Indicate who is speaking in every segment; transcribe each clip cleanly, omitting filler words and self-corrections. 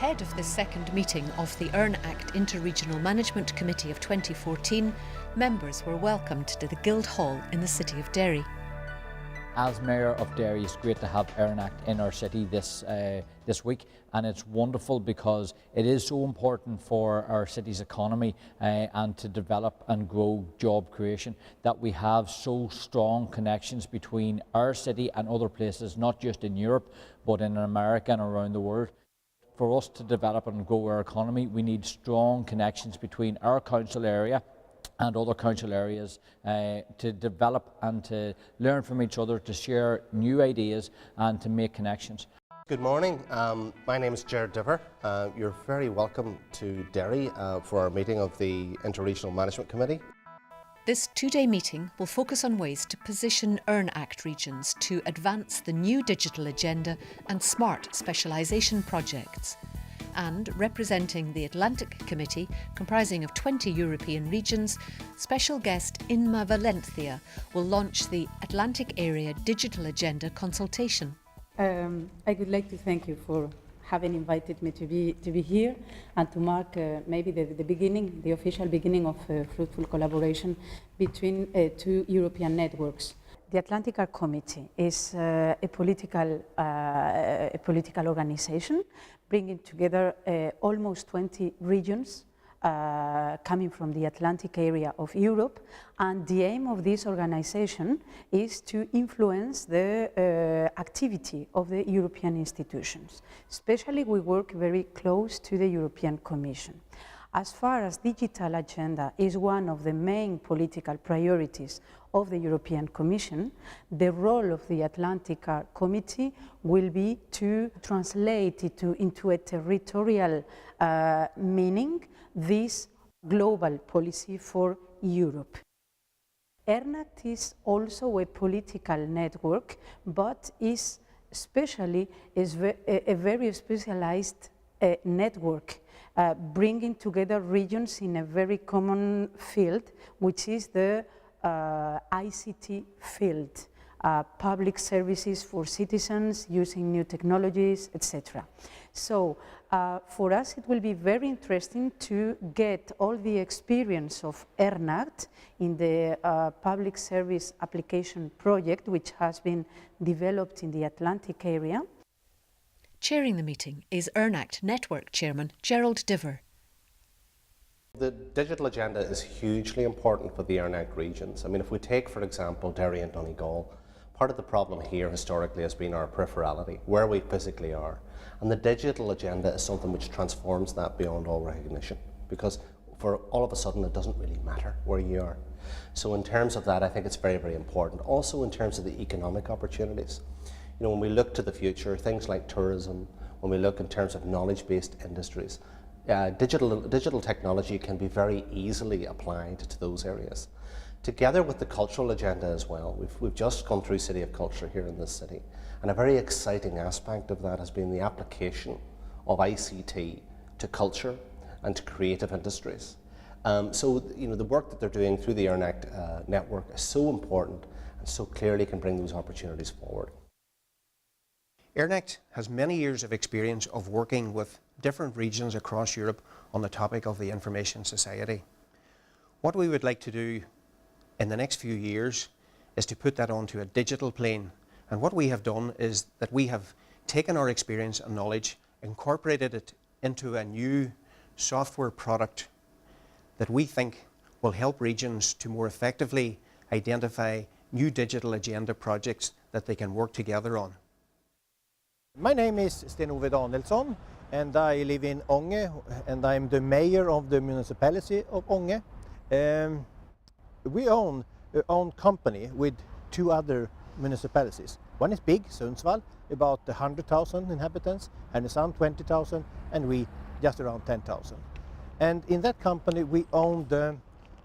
Speaker 1: Ahead of the second meeting of the Ernact Interregional Management Committee of 2014, members were welcomed to the Guildhall in the city of Derry.
Speaker 2: As Mayor of Derry, it's great to have Ernact in our city this week, and it's wonderful because it is so important for our city's economy and to develop and grow job creation that we have so strong connections between our city and other places, not just in Europe but in America and around the world. For us to develop and grow our economy, we need strong connections between our council area and other council areas to develop and to learn from each other, to share new ideas and to make connections.
Speaker 3: Good morning, my name is Gerard Diver. You're very welcome to Derry for our meeting of the Interregional Management Committee.
Speaker 1: This two-day meeting will focus on ways to position Ernact regions to advance the new digital agenda and smart specialisation projects. And representing the Atlantic Committee, comprising of 20 European regions, special guest Inma Valencia will launch the Atlantic Area Digital Agenda consultation.
Speaker 4: I would like to thank you for having invited me to be here and to mark maybe the official beginning of fruitful collaboration between two European networks. The Atlantic Area Committee is a political organization bringing together almost 20 regions coming from the Atlantic area of Europe, and the aim of this organization is to influence the activity of the European institutions. Especially we work very close to the European Commission. As far as digital agenda is one of the main political priorities of the European Commission, the role of the Atlantic Committee will be to translate it into a territorial meaning this global policy for Europe. Ernact is also a political network, but is especially a very specialized network, bringing together regions in a very common field, which is the ICT field, public services for citizens using new technologies, etc. So for us it will be very interesting to get all the experience of Ernact in the public service application project, which has been developed in the Atlantic area.
Speaker 1: Chairing the meeting is Ernact Network Chairman Gerald Diver.
Speaker 3: The digital agenda is hugely important for the Ernact regions. I mean, if we take, for example, Derry and Donegal, part of the problem here historically has been our peripherality, where we physically are. And the digital agenda is something which transforms that beyond all recognition, because for all of a sudden it doesn't really matter where you are. So in terms of that, I think it's very, very important. Also in terms of the economic opportunities. You know, when we look to the future, things like tourism, when we look in terms of knowledge-based industries, digital technology can be very easily applied to those areas. Together with the cultural agenda as well, we've just gone through City of Culture here in this city, and a very exciting aspect of that has been the application of ICT to culture and to creative industries. So you know, the work that they're doing through the Ernact network is so important and so clearly can bring those opportunities forward.
Speaker 5: Ernact has many years of experience of working with different regions across Europe on the topic of the information society. What we would like to do in the next few years is to put that onto a digital plane, and what we have done is that we have taken our experience and knowledge, incorporated it into a new software product that we think will help regions to more effectively identify new digital agenda projects that they can work together on.
Speaker 6: My name is Sten-Ove Danielsson and I live in Ånge, and I'm the mayor of the municipality of Ånge. We own our own company with two other municipalities. One is big, Sundsvall, about 100,000 inhabitants, Härnösand 20,000, and we just around 10,000. And in that company we own the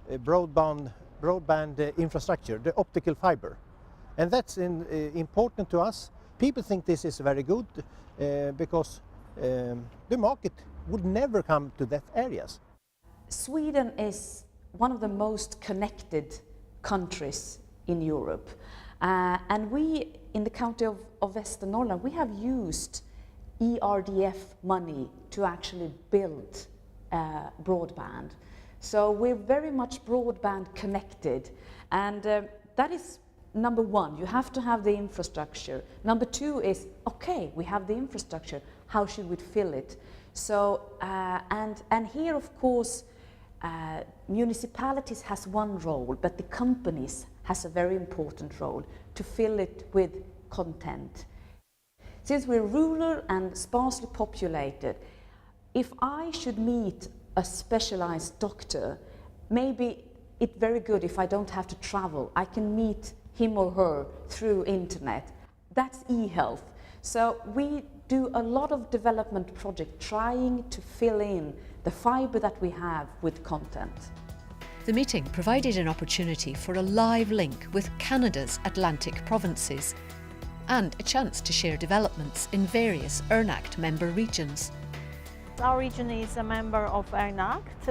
Speaker 6: broadband infrastructure, the optical fiber. And that's important to us. People think this is very good because the market would never come to that areas.
Speaker 7: Sweden is one of the most connected countries in Europe. And we, in the county of Västernorrland, we have used ERDF money to actually build broadband. So we're very much broadband connected, and that is number one. You have to have the infrastructure. Number two is, okay, we have the infrastructure, how should we fill it? So, and here of course, municipalities has one role, but the companies has a very important role to fill it with content. Since we're rural and sparsely populated, if I should meet a specialized doctor, maybe it's very good if I don't have to travel. I can meet him or her through internet. That's e-health. So we do a lot of development projects trying to fill in the fibre that we have with content.
Speaker 1: The meeting provided an opportunity for a live link with Canada's Atlantic provinces and a chance to share developments in various Ernact member regions.
Speaker 8: Our region is a member of Ernact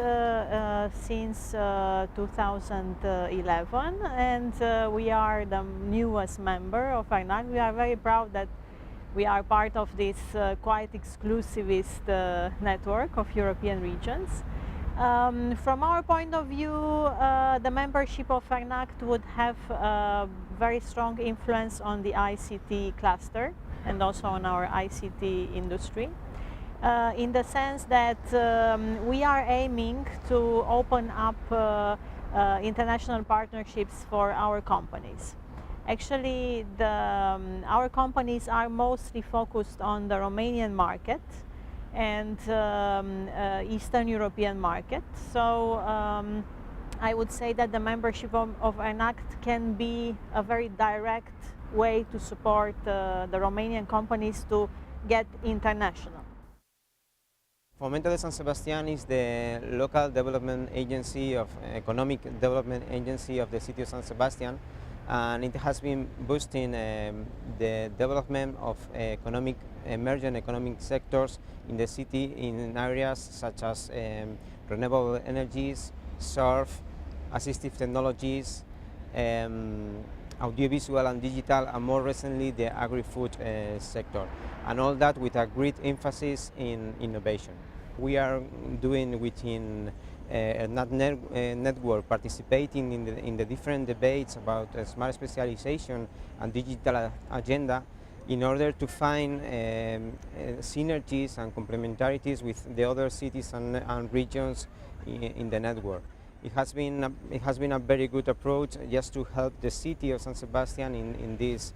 Speaker 8: since 2011, and we are the newest member of Ernact. We are very proud that we are part of this quite exclusivist network of European regions. From our point of view, the membership of Ernact would have a very strong influence on the ICT cluster and also on our ICT industry. In the sense that we are aiming to open up international partnerships for our companies. Actually, our companies are mostly focused on the Romanian market and Eastern European market. So I would say that the membership of Ernact can be a very direct way to support the Romanian companies to get international.
Speaker 9: Fomento de San Sebastian is the local development agency of economic development agency of the city of San Sebastian, and it has been boosting the development of emerging economic sectors in the city in areas such as renewable energies, surf, assistive technologies, audiovisual and digital, and more recently the agri-food sector, and all that with a great emphasis in innovation. We are doing within Ernact network, participating in the different debates about smart specialization and digital agenda in order to find synergies and complementarities with the other cities and regions in the network. It has been a very good approach just to help the city of San Sebastian in this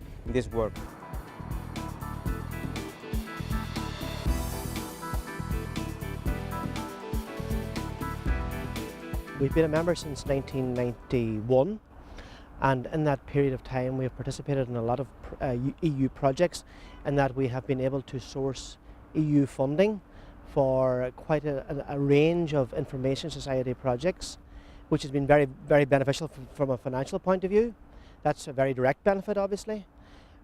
Speaker 9: work.
Speaker 10: We've been a member since 1991, and in that period of time we have participated in a lot of EU projects, and that we have been able to source EU funding for quite a range of information society projects, which has been very, very beneficial from a financial point of view. That's a very direct benefit, obviously.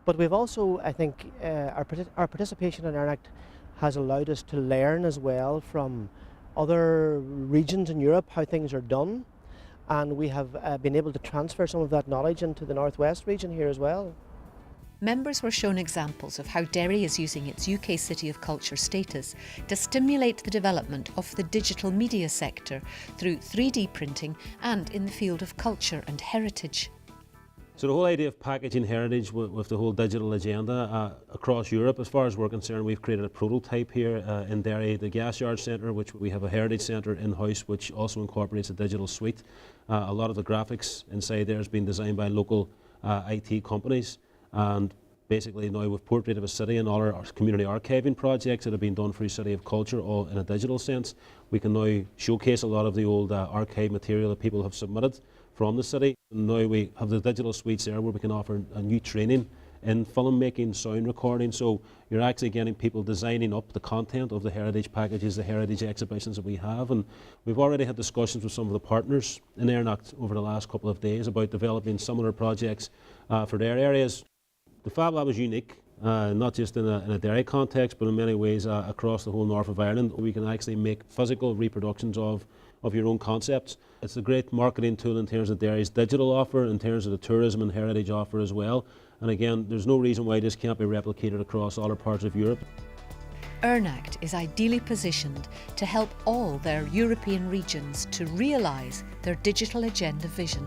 Speaker 10: But we've also, I think, our participation in Ernact has allowed us to learn as well from other regions in Europe how things are done, and we have been able to transfer some of that knowledge into the Northwest region here as well.
Speaker 1: Members were shown examples of how Derry is using its UK City of Culture status to stimulate the development of the digital media sector through 3D printing and in the field of culture and heritage.
Speaker 11: So the whole idea of packaging heritage with the whole digital agenda across Europe, as far as we're concerned, we've created a prototype here in Derry, the Gas Yard Centre, which we have a heritage centre in-house, which also incorporates a digital suite. A lot of the graphics inside there has been designed by local IT companies, and basically now we've portrayed of a city and all our community archiving projects that have been done through City of Culture, all in a digital sense. We can now showcase a lot of the old archive material that people have submitted from the city. And now we have the digital suites there where we can offer a new training in filmmaking, sound recording, so you're actually getting people designing up the content of the heritage packages, the heritage exhibitions that we have. And we've already had discussions with some of the partners in Ernact over the last couple of days about developing similar projects for their areas. The Fab Lab is unique, not just in a Derry context, but in many ways across the whole north of Ireland. We can actually make physical reproductions of your own concepts. It's a great marketing tool in terms of Derry's digital offer, in terms of the tourism and heritage offer as well. And again, there's no reason why this can't be replicated across other parts of Europe.
Speaker 1: Ernact is ideally positioned to help all their European regions to realise their digital agenda vision.